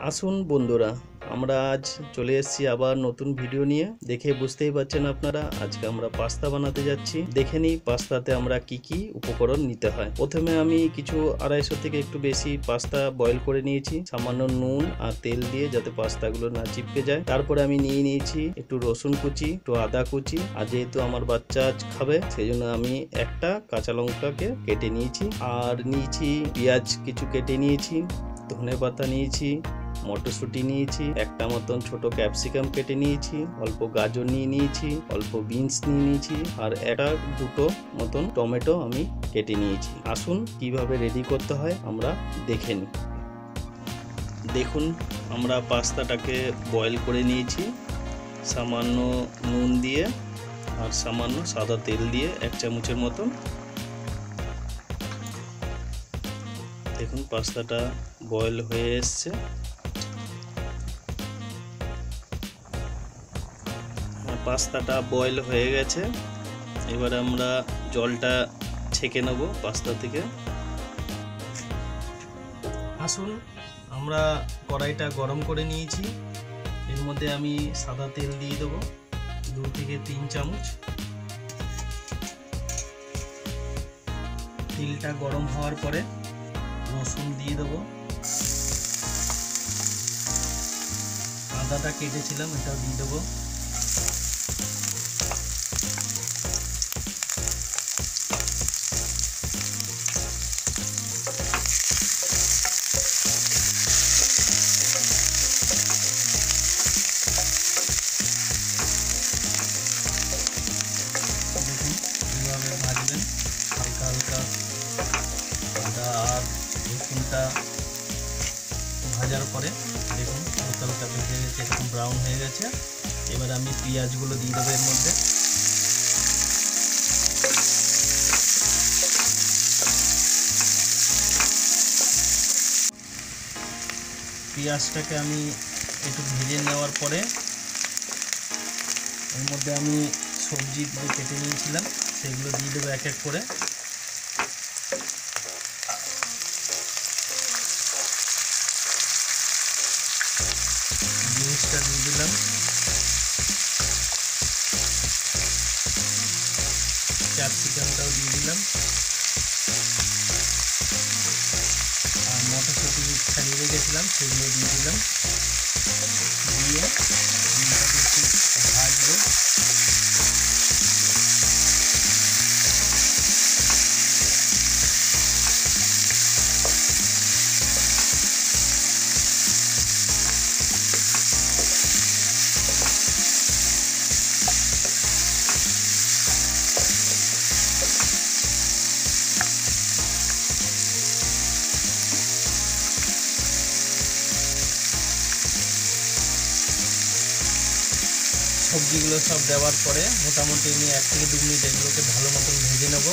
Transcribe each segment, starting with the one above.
আসুন বন্ধুরা, আমরা আজ চলে এসেছি আবার নতুন ভিডিও নিয়ে। দেখে বুঝতেই পারছেন আপনারা, আজকে আমরা পাস্তা বানাতে যাচ্ছি। দেখে নিই পাস্তাতে আমরা কি কি উপকরণ নিতে হয়। প্রথমে আমি কিছু 250 থেকে একটু বেশি পাস্তা বয়েল করে নিয়েছি, সামান্য নুন আর তেল দিয়ে, যাতে পাস্তাগুলো না চিপকে যায়। তারপরে আমি নিয়ে নিয়েছি একটু রসুন কুচি, একটু আদা কুচি, আর যেহেতু আমার বাচ্চা আজ খাবে সেই জন্য আমি একটা কাঁচা লঙ্কাকে কেটে নিয়েছি, আর নিয়েছি পেঁয়াজ কিছু কেটে নিয়েছি, ধনে পাতা নিয়েছি, মটরশুঁটি নিয়েছি, একটা মতন ছোট ক্যাপসিকাম কেটে নিয়েছি, অল্প গাজর নিয়ে নিয়েছি, অল্প বিনস নিয়ে নিয়েছি, আর দুটো মতন টমেটো আমি কেটে নিয়েছি। আসুন কিভাবে রেডি করতে হয় আমরা দেখে নিই। দেখুন, আমরা পাস্তাটাকে বয়েল করে নিয়েছি সামান্য নুন দিয়ে আর সামান্য সাদা তেল দিয়ে 1 চামচের মতন। দেখুন পাস্তাটা বয়েল হয়ে এসছে। পাস্তাটা বয়েল হয়ে গেছে, এবার আমরা জলটা ছেঁকে নেব পাস্তা থেকে। আসুন, আমরা কড়াইটা গরম করে নিয়েছি, এর মধ্যে আমি সাদা তেল দিয়ে দেবো 2 থেকে 3 চামচ। তেলটা গরম হওয়ার পরে রসুন দিয়ে দেবো, আদাটা কেটেছিলাম এটাও দিয়ে দেবো, ভাজবেন হালকা হালকা। আদা আর রসুনটা ভাজার পরে দেখুন হালকা হালকা ভেজে গেছে, এরকম ব্রাউন হয়ে গেছে। এবার আমি পেঁয়াজগুলো দিয়ে দেবো এর মধ্যে। পেঁয়াজটাকে আমি একটু ভেজে নেওয়ার পরে এর মধ্যে আমি সবজিগুলো কেটে নিয়েছিলাম সেগুলো দিয়ে দেবো এক এক করে। বিনসটা দিয়ে দিলাম, ক্যাপসিকামটাও দিয়ে দিলাম, আর মটরশুঁটি ছাড়িয়ে রেখেছিলাম সেগুলো দিয়ে দিলাম। দিয়ে একটু ভাজবো। সবজিগুলো সব দেওয়ার পরে মোটামুটি আমি 1 থেকে 2 মিনিট এগুলোকে ভালো মতন ভেজে নেব।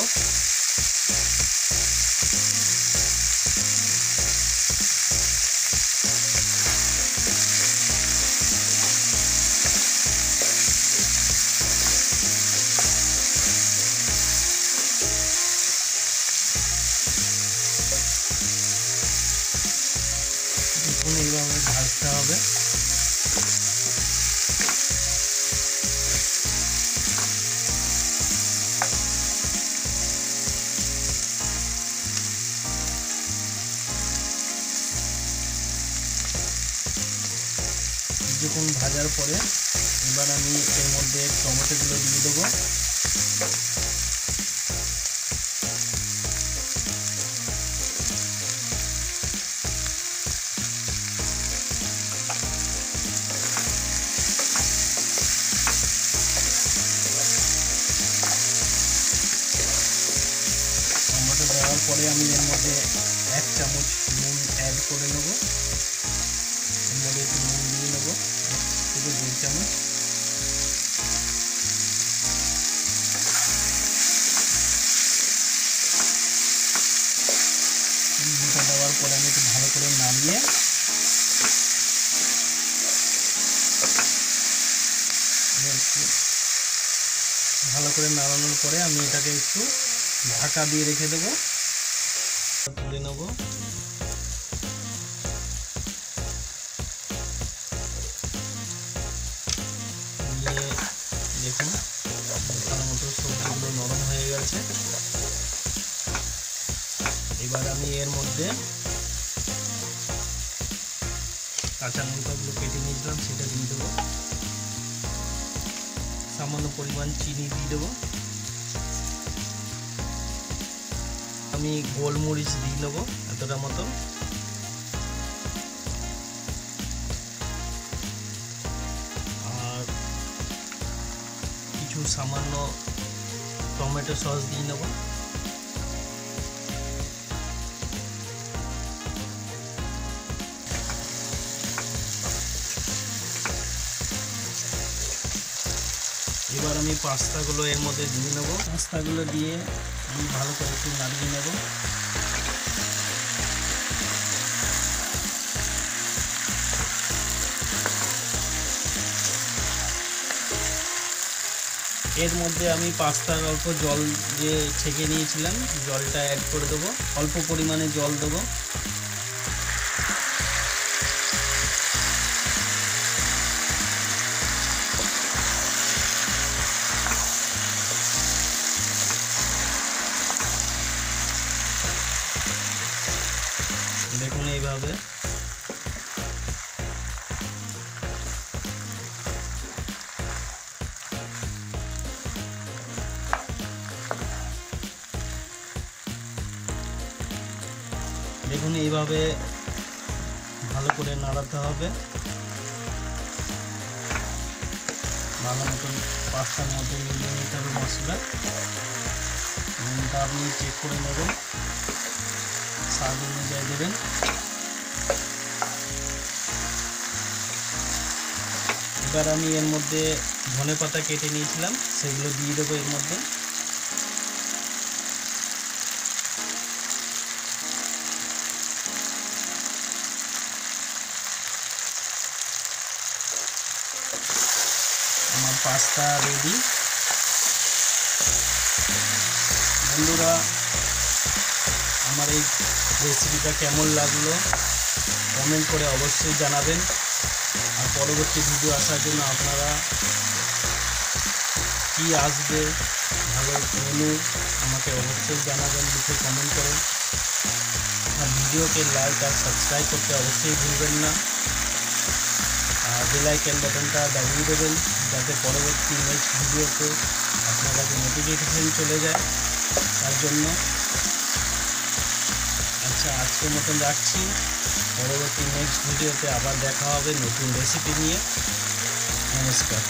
দেখুন এইভাবে ভাজতে হবে। কিছুক্ষণ ভাজার পরে এবার আমি এর মধ্যে টমেটোগুলো দিয়ে দেবো। টমেটো দেওয়ার পরে আমি এর মধ্যে 1 চামচ নুন অ্যাড করে নেব। এর মধ্যে একটু নুন দিয়ে নেব, 1 থেকে 2 চামচ। নুনটা দেওয়ার পরে আমি একটু ভালো করে নাড়িয়ে নাড়ানোর পরে আমি এটাকে একটু ঢাকা দিয়ে রেখে দেবো। তুলে নেব। এবার আমি এর মধ্যে কাঁচা লঙ্কাগুলো কেটে নিয়েছিলাম সেটা দিয়ে দেবো। সামান্য পরিমাণ চিনি দিয়ে দেবো। আমি গোলমরিচ দিয়ে নেবো এতটা মতো। আর কিছু সামান্য টমেটো সস দিয়ে নেব। এবার আমি পাস্তাগুলো এর মধ্যে দিয়ে নেব। পাস্তাগুলো দিয়ে আমি ভালো করে একটু নাড়িয়ে নেব। এর মধ্যে আমি পাস্তার অল্প জল যে ছেঁকে নিয়েছিলাম জলটা অ্যাড করে দেবো। অল্প পরিমাণে জল দেবো। দেখুন এইভাবে ভালো করে নাড়াতে হবে। ভালো মতন পাস্তার মধ্যে মিলিয়ে নিতে হবে মশলা। নুনটা আপনি চেক করে নেবেন, স্বাদ অনুযায়ী দেবেন। এবার আমি এর মধ্যে ধনেপাতা কেটে নিয়েছিলাম সেগুলো দিয়ে দেবো এর মধ্যে। আমার পাস্তা রেডি। বন্ধুরা, আমার এই রেসিপিটা কেমন লাগলো কমেন্ট করে অবশ্যই জানাবেন। আর পরবর্তী ভিডিও আসার জন্য আপনারা কি আসবে ভালো মেনু আমাকে অবশ্যই জানাবেন, লিখে কমেন্ট করুন। আর ভিডিওকে লাইক আর সাবস্ক্রাইব করতে অবশ্যই ভুলবেন না। আর বেল আইকন বাটনটা দাবিয়ে দেবেন যাতে পরবর্তী নেক্সট ভিডিওতে আপনার কাছে নোটিফিকেশন চলে যায়। তার জন্য আচ্ছা, আজকের মতন রাখছি। পরবর্তী নেক্সট ভিডিওতে আবার দেখা হবে নতুন রেসিপি নিয়ে। নমস্কার।